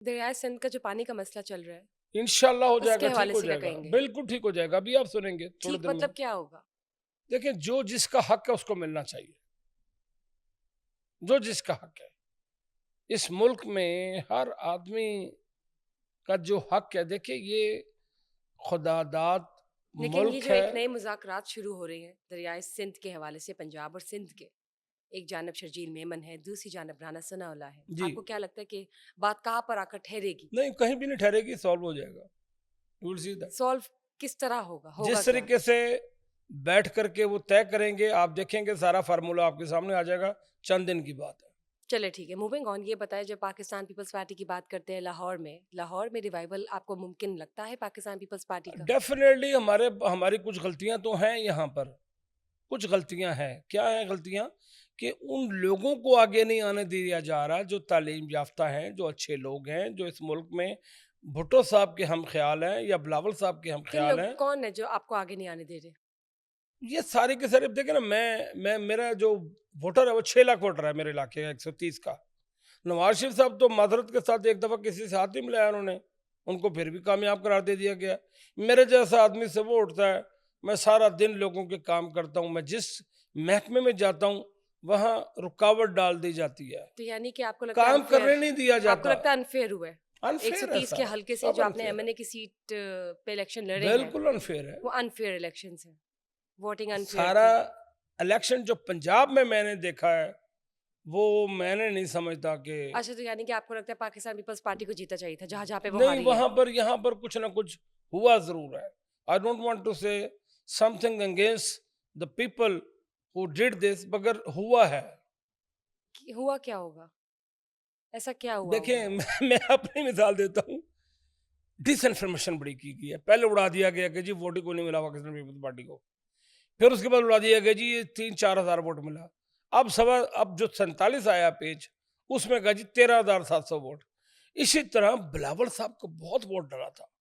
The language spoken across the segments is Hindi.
दरियाए सिंध का जो पानी का मसला चल रहा है, इंशाल्लाह हो उसके जाएगा, ठीक हवाले हो से क्या जाएगा, कहेंगे? बिल्कुल ठीक हो जाएगा। अभी आप सुनेंगे थोड़े ठीक दिन में। मतलब क्या होगा? देखिए, जो जिसका हक है उसको मिलना चाहिए, जो जिसका हक है। इस मुल्क में हर आदमी का जो हक है, देखिए ये खुदादाद लेकिन ये मुल्क जो है। एक नए मुज़ाकरात शुरू हो रहे हैं दरियाए सिंध के हवाले से, पंजाब और सिंध के, एक जानब शर्जील मेमन है, दूसरी जानब राना सनाउल्लाह है। जी, आपको क्या लगता है कि बात कहाँ पर आकर ठहरेगी? नहीं कहीं भी नहीं ठहरेगी, सॉल्व हो जाएगा। You will see that. Solve किस तरह होगा? होगा जिस क्या? तरीके से बैठ करके वो तय करेंगे, आप देखेंगे सारा फार्मूला आपके सामने आ जाएगा। चंद दिन की बात है। चले ठीक है, मूविंग ऑन। ये बताएं, जब पाकिस्तान पीपल्स पार्टी की बात करते हैं लाहौर में रिवाइवल आपको मुमकिन लगता है पाकिस्तान पीपल्स पार्टी का? डेफिनेटली हमारी कुछ गलतियां तो हैं यहाँ पर। कुछ गलतियां हैं, क्या है गलतियां? कि उन लोगों को आगे नहीं आने दिया जा रहा जो तालीम याफ्ता हैं, जो अच्छे लोग हैं, जो इस मुल्क में भुट्टो साहब के हम ख्याल हैं या बिलावल साहब के हम किन ख्याल लोग हैं। कौन है जो आपको आगे नहीं आने दे रहे? ये सारे के सारे देखे ना, मैं मेरा जो वोटर है वो 6 लाख वोटर है मेरे इलाके का, 130 का। नवाज शरीफ साहब तो माजरत के साथ एक दफा किसी से हाथ नहीं मिलाया उन्होंने, उनको फिर भी कामयाब करार दे दिया गया। मेरे जैसा आदमी से वो उठता है, मैं सारा दिन लोगों के काम करता हूँ, मैं जिस महकमे में जाता हूँ वहाँ रुकावट डाल दी जाती है, तो यानी कि आपको लगता है काम अनफेयर, करने नहीं दिया आपको जाता। लगता है अनफेयर हुआ है? अनफेयर है 130 के सारा, हल्के से सब जो आपने अनफेयर है, एमएनए की सीट पे इलेक्शन लड़े हैं, बिल्कुल अनफेयर है। वो अनफेयर इलेक्शंस हैं, वोटिंग अनफेयर सारा थी। इलेक्शन जो पंजाब में मैंने देखा है, वो मैंने नहीं समझता कि अच्छा, तो यानी कि आपको लगता है पाकिस्तान पीपल्स पार्टी को जीता चाहिए था जहां जहां पे वो नहीं, हारी है? वहां पर यहाँ पर कुछ ना कुछ हुआ जरूर है। I don't want to say something against the people who did this, मगर हुआ है। हुआ क्या होगा? ऐसा क्या हुआ देखें, होगा? मैं अपनी मिसाल देता हूँ। डिसइंफॉर्मेशन बड़ी की गई है। पहले उड़ा दिया गया कि जी वोट ही को नहीं मिला पाकिस्तान पीपल्स पार्टी को। फिर उसके बाद उड़ा दिया गया जी ये 3-4 हज़ार वोट मिला। अब जो 47 आया पेज, उसमें कहा जी 13,700 वोट। इसी तरह बिलावल साहब को बहुत वोट डाला था,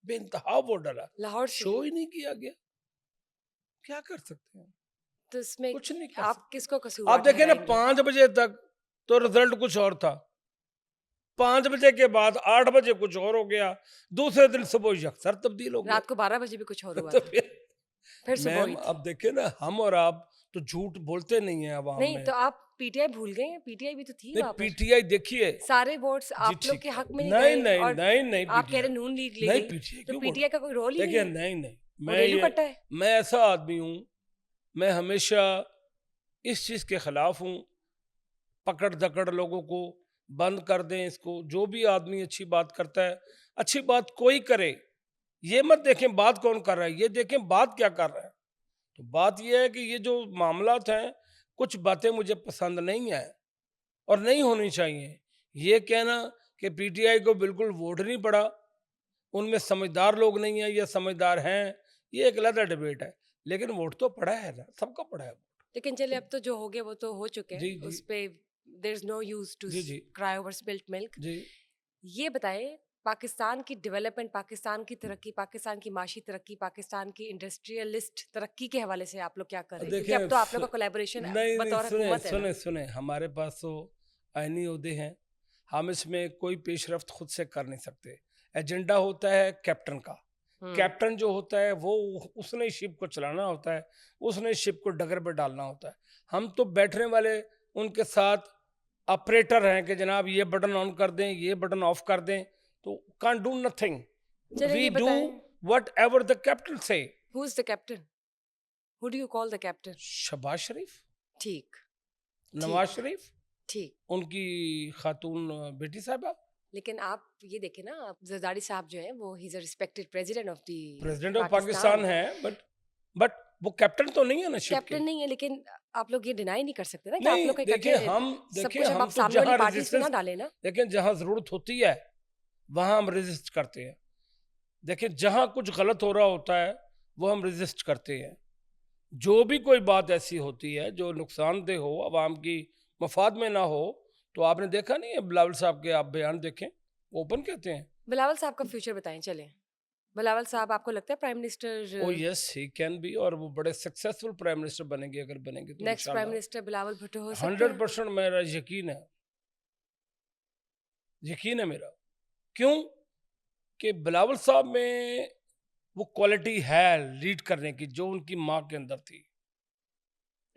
बेइंतहा वोट डाला, लाहौर से? शो ही नहीं किया गया। क्या कर सकते हैं? तो इसमें कुछ नहीं कर आप सकते। किसको आप कसूरवार देखें ना, ठहराएंगे? 5 बजे तक तो रिजल्ट कुछ और था, 5 बजे के बाद 8 बजे कुछ और हो गया, दूसरे दिन सुबह यकसर तब्दील हो गया। रात को 12 बजे भी कुछ और हुआ तो था, फिर फिर सुबह मैम हुई थी। अब देखे ना, हम और आप तो झूठ बोलते नहीं है अवाम नहीं में। तो आप पीटीआई भूल गए हैं? पीटीआई भी तो थी नहीं, वहां पर। पीटीआई देखिए। सारे वोट्स जी आप लोग ठीक के है, हक में नहीं नहीं गए, नहीं और नहीं नहीं आप कह पीटीआई, रहे नून लीग ले नहीं गई, पीटीआई तो क्यों बोल पीटीआई का कोई रोल ही नहीं देखिए, है। नहीं नहीं, वो रेलू कट्टा है। मैं ऐसा आदमी हूँ, मैं हमेशा इस चीज के खिलाफ हूँ। पकड़ दकड़ लोगों को बंद कर दें इसको। जो भी आदमी अच्छी बात करता है, अच्छी बात कोई करे, ये मत देखें बात कौन कर रहा है, ये देखें बात क्या कर रहा है। तो बात ये है कि ये जो मामलात हैं, कुछ बातें मुझे पसंद नहीं है और नहीं होनी चाहिए। ये कहना कि पीटीआई को बिल्कुल वोट नहीं पड़ा, उनमें समझदार लोग नहीं है या समझदार हैं, ये एक अलग डिबेट है। लेकिन वोट तो पड़ा है ना, सबका पड़ा है वोट। लेकिन चलिए, अब तो जो हो गया वो तो हो चुके जी हैं, जी उस पे there is no use to जी जी क्राई ओवर स्पिल्ट मिल्क। जी। ये बताएं, पाकिस्तान की डेवलपमेंट, पाकिस्तान की तरक्की, पाकिस्तान की माशी तरक्की, पाकिस्तान की इंडस्ट्रियलिस्ट तरक्की के हवाले से आप लोग क्या कर रहे हैं? क्योंकि अब देखें तो आप लोग का कोलैबोरेशन नहीं नहीं, बतौर सुने हुकूमत है ना। सुने सुने, हमारे पास तो आईनी ओहदे हैं, हम इसमें कोई पेशरफ्त खुद से कर नहीं सकते। एजेंडा होता है कैप्टन का। हम्म। कैप्टन जो होता है वो, उसने शिप को चलाना होता है, उसने शिप को डगर पे डालना होता है। हम तो बैठने वाले उनके साथ ऑपरेटर हैं कि जनाब ये बटन ऑन कर दें, ये बटन ऑफ कर दें, तो कांट डू नथिंग। चलिए वी ये डू बताएं, वट एवर द कैप्टन से। Who is the captain? Who do you call the captain? Shahbaz Sharif, ठीक। नवाज ठीक। शरीफ, ठीक। उनकी खातून बेटी साहबा। लेकिन आप ये देखें ना, आप जरदारी साहब जो हैं वो he is a respected president of the president of Pakistan. Pakistan है, बट वो कैप्टन तो नहीं है ना शिप के। कैप्टन नहीं है, लेकिन आप लोग ये डिनाई नहीं कर सकते ना कि आप नहीं लोग का देखिए, इकट्ठे सब कुछ अब हम आप तो सामने वाली जहां पार्टीज पे ना रेजिस्टेंस, डालें ना। लेकिन जहां जरूरत होती है वहां हम रेजिस्ट करते हैं। देखिए, जहां कुछ गलत हो रहा होता है वो हम रेजिस्ट करते हैं। जो भी कोई बात ऐसी होती है जो नुकसानदेह हो, आवाम की मफाद में ना हो, तो आपने देखा नहीं है बिलावल साहब के, आप बयान देखें, ओपन कहते हैं। बिलावल साहब का फ्यूचर बताएं चलें। बिलावल साहब आपको लगता है prime oh minister, yes, he can be, और वो बड़े सक्सेसफुल प्राइम मिनिस्टर बनेंगे, अगर बनेंगे तो नेक्स्ट प्राइम इंशाल्लाह। मिनिस्टर बिलावल भुट्टो हो सकते हैं? 100% मेरा यकीन है, यकीन है मेरा। क्यों कि बिलावल साहब में वो क्वालिटी है लीड करने की जो उनकी माँ के अंदर थी।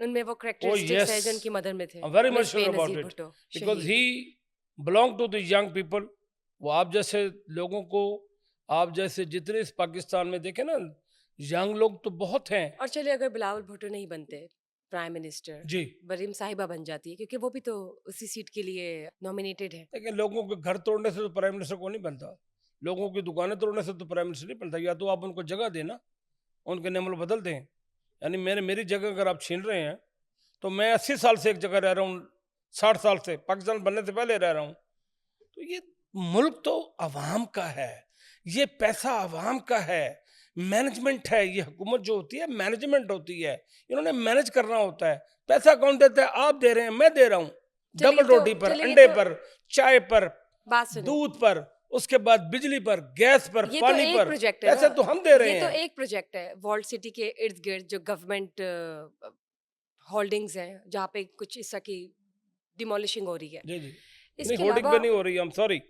उनमें वो Oh कैरेक्टरिस्टिक्स है जो yes, उनकी मदर में थे। I'm very much miss sure about Benazir it Bhutto, because शहीद। he belonged to the young people. वो आप जैसे लोगों को, आप जैसे जितने इस पाकिस्तान में देखे ना, यंग लोग तो बहुत हैं। और चलिए अगर बिलावल भुट्टो नहीं बनते प्राइम मिनिस्टर, जी, मरीम साहिबा बन जाती है क्योंकि वो भी तो उसी सीट के लिए नॉमिनेटेड है। लेकिन लोगों के घर तोड़ने से तो प्राइम मिनिस्टर को नहीं बनता, लोगों की दुकानें तोड़ने से तो प्राइम मिनिस्टर नहीं बनता। या तो आप उनको जगह देना, उनके नियम बदल दें। यानी मेरी जगह अगर आप छीन रहे हैं, तो मैं 80 साल से एक जगह रह रहा हूँ, 60 साल से पाकिस्तान बनने से पहले रह रहा हूँ, तो ये मुल्क तो अवाम का है, ये पैसा अवाम का है, मैनेजमेंट है। ये हुकूमत जो होती है मैनेजमेंट होती है, इन्होंने मैनेज करना होता है। पैसा कौन देता है? आप दे रहे हैं, मैं दे रहा हूँ। डबल रोटी पर, चलिए अंडे तो पर, चाय पर, बात सुनिए, दूध पर, उसके बाद बिजली पर, गैस पर, ये तो पानी एक पर, प्रोजेक्ट है पैसे ना, तो हम दे रहे ये तो हैं। एक प्रोजेक्ट है वॉल्ट सिटी के इर्द गिर्द जो गवर्नमेंट होल्डिंग्स हैं जहाँ पे कुछ इस तरह की डिमोलिशिंग हो रही है। जी जी, नहीं इसके होर्डिंग अलावा पे नहीं हो रही, हम सॉरी।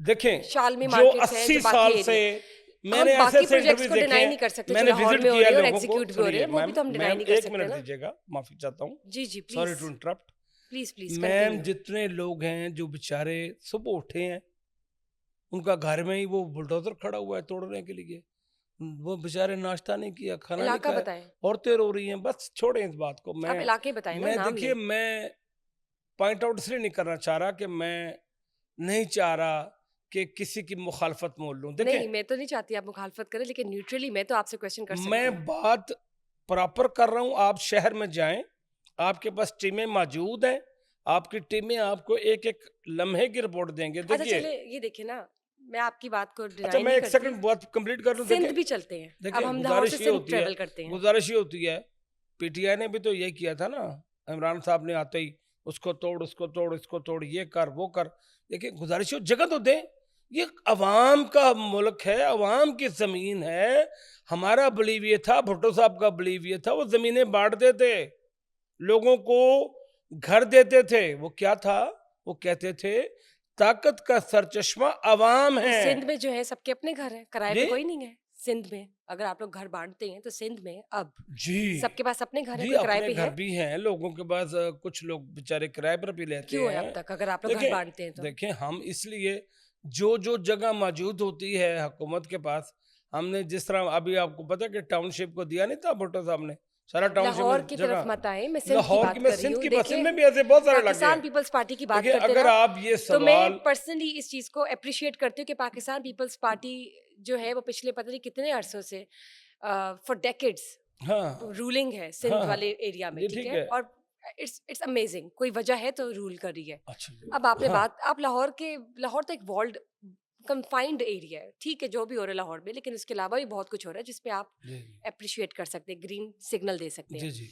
देखें, शालमी जो मार्केट्स हैं 80 जो बाकी साल से एरिया, मैंने हम ऐसे बाकी ऐसे प्रोजेक्ट्स इंटरव्यू को देखे डिनाई हैं, नहीं कर सकते जो मैंने लाहौर विजिट में हो किया रहे हैं और लोगों को। एग्जीक्यूट भी हो रहे सुनिए हैं, वो भी मैम, तो हम डिनाई मैम नहीं कर एक सकते मिनट ना। दीजिएगा, माफी चाहता हूँ, जी जी, sorry please to interrupt. Please please ma'am, continue. जितने लोग हैं जो बेचारे सुबह उठे हैं, उनका घर में ही वो बुलडोजर खड़ा हुआ है तोड़ने के लिए, वो बेचारे नाश्ता नहीं किया, खाना नहीं इलाका खाया, बताएं, औरतें रो रही हैं। बस छोड़ें इस बात को। आप इलाके बताएं ना, नाम देखिए, लें। मैं पॉइंट आउट इसलिए नहीं करना चाह रहा कि मैं नहीं चाह रहा कि किसी की मुखालफत मोल लूं। नहीं, देखें, मैं तो नहीं चाहती आप मुखालफत करें, लेकिन न्यूट्रली मैं तो आपसे क्वेश्चन कर सकती मैं हूँ। बात प्रॉपर कर रहा हूं। आप शहर में जाएं, आपके पास टीमें मौजूद हैं, आपकी टीमें आपको एक एक लम्हे की रिपोर्ट देंगे। अच्छा देखिए, चलिए ये देखिए ना, मैं आपकी बात को अच्छा डिनाई मैं नहीं एक करती। सेकंड बात कंप्लीट कर लूं। सिंध देखें, भी चलते हैं, अब देखिए हम लाहौर से गुजारिश ये सिंध होती है, ट्रेवल करते हैं। गुजारिश ये होती है, पीटीआई ने भी तो यही किया था ना, इमरान साहब ने आते ही उसको तोड़, उसको तोड़, इसको तोड़, ये कर, वो कर। देखिए, गुजारिश हो, जगह तो दें। ये अवाम का मुल्क है, अवाम की जमीन है। हमारा बिलीव ये था, भुट्टो साहब का बिलीव ये था, वो जमीनें बांटते थे, लोगों को घर देते थे। वो क्या था? वो कहते थे ताकत का सरचश्मा अवाम तो है। सिंध में जो है सबके अपने घर हैं, किराए जी पे कोई नहीं है। सिंध में अगर आप लोग घर बांटते हैं तो सिंध में अब जी सबके पास अपने घर है, जी, कोई किराए अपने पे घर है? भी हैं लोगों के पास। कुछ लोग बेचारे किराए पर भी लेते क्यों है अब हैं। तक अगर आप लोग घर देखें, बांटते हैं तो? देखें, हम इसलिए जो जो जगह मौजूद होती है हुकूमत के पास, हमने जिस तरह अभी आपको पता है कि टाउनशिप को दिया नहीं था भुट्टो साहब ने, सारा आप टाउनशिप लाहौर में की तरफ जगह। मत आए, मैं सिंध की लाहौर की, बात मैं कर रही सिंध हूँ। की बात, सिंध देखिए, में भी ऐसे बहुत सारे इलाके पाकिस्तान हैं। पीपल्स पार्टी की बात देखिए, करते अगर ना, आप ये तो मैं सवाल, पर्सनली इस चीज को अप्रिशिएट करती हूँ कि पाकिस्तान पीपल्स पार्टी जो है वो पिछले पता नहीं कितने अरसों से फॉर डेकेड्स हाँ रूलिंग है हाँ सिंध हाँ, वाले एरिया में, ये ठीक ठीक है? है। और इट्स इट्स अमेजिंग, कोई वजह है तो रूल कर रही है। अच्छा जी, अब आपने हाँ बात, आप लाहौर के, लाहौर तो एक वॉल्ड कंफाइंड एरिया है, ठीक है, जो भी हो रहा है लाहौर में, लेकिन उसके अलावा भी बहुत कुछ हो रहा है जिसपे आप जी अप्रिशिएट कर सकते हैं, ग्रीन सिग्नल दे सकते हैं। जी जी